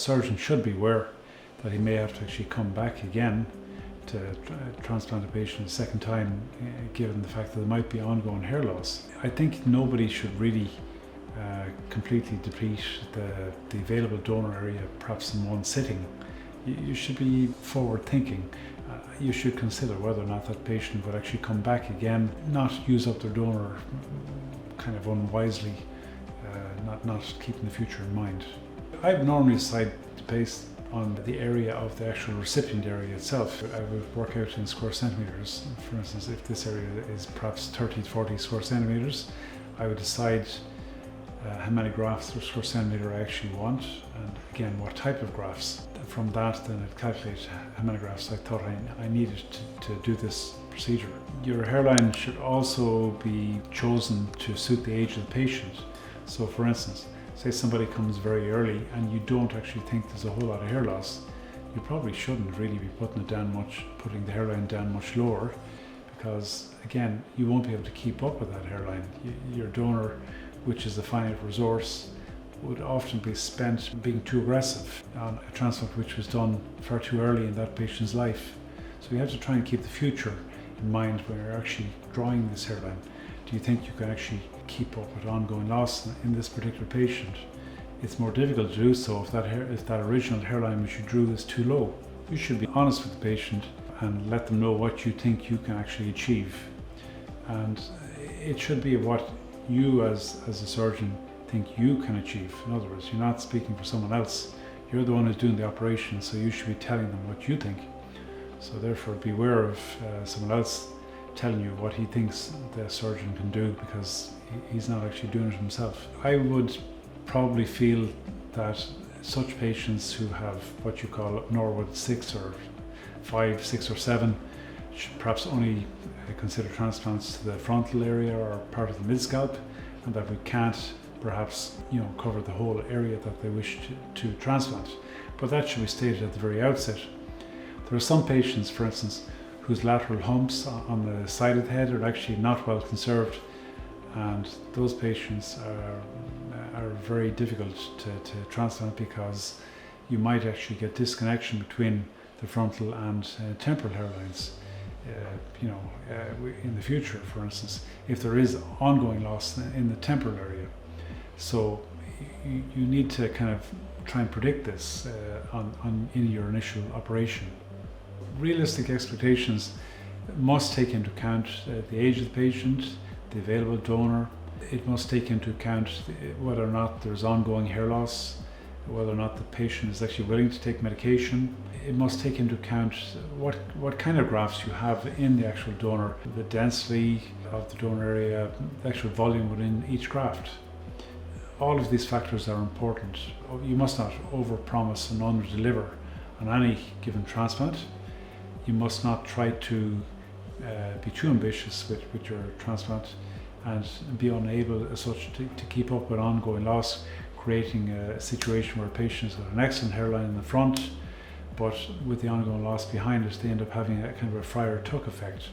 surgeon should be aware that he may have to actually come back again to transplant a patient a second time, given the fact that there might be ongoing hair loss. I think nobody should really completely deplete the available donor area, perhaps in one sitting. You should be forward thinking. You should consider whether or not that patient would actually come back again, not use up their donor kind of unwisely, not keeping the future in mind. I would normally decide based on the area of the actual recipient area itself. I would work out in square centimeters. For instance, if this area is perhaps 30 to 40 square centimeters, I would decide how many grafts per square centimeter I actually want, and again, what type of grafts. From that, then I'd calculate how many grafts I thought I needed to do this procedure. Your hairline should also be chosen to suit the age of the patient. So for instance, say somebody comes very early and you don't actually think there's a whole lot of hair loss, you probably shouldn't really be putting the hairline down much lower, because again, you won't be able to keep up with that hairline. Your donor, which is a finite resource, would often be spent being too aggressive on a transplant which was done far too early in that patient's life. So you have to try and keep the future in mind when you're actually drawing this hairline. Do you think you can actually keep up with ongoing loss in this particular patient? It's more difficult to do so if that original hairline which you drew is too low. You should be honest with the patient and let them know what you think you can actually achieve. And it should be what you as a surgeon think you can achieve. In other words, you're not speaking for someone else. You're the one who's doing the operation, so you should be telling them what you think. So therefore, beware of someone else telling you what he thinks the surgeon can do, because he's not actually doing it himself. I would probably feel that such patients who have what you call Norwood 6 or 5, 6 or 7 should perhaps only consider transplants to the frontal area or part of the mid-scalp, and that we can't perhaps cover the whole area that they wish to transplant. But that should be stated at the very outset. There are some patients, for instance, whose lateral humps on the side of the head are actually not well conserved, and those patients are very difficult to transplant, because you might actually get disconnection between the frontal and temporal hairlines. In the future, for instance, if there is ongoing loss in the temporal area. So you need to kind of try and predict this in your initial operation. Realistic expectations must take into account the age of the patient, the available donor. It must take into account whether or not there's ongoing hair loss, whether or not the patient is actually willing to take medication. It must take into account what kind of grafts you have in the actual donor, the density of the donor area, the actual volume within each graft. All of these factors are important. You must not overpromise and underdeliver on any given transplant. You must not try to be too ambitious with your transplant and be unable as such to keep up with ongoing loss, creating a situation where patients have an excellent hairline in the front, but with the ongoing loss behind it, they end up having a kind of a Friar Tuck effect.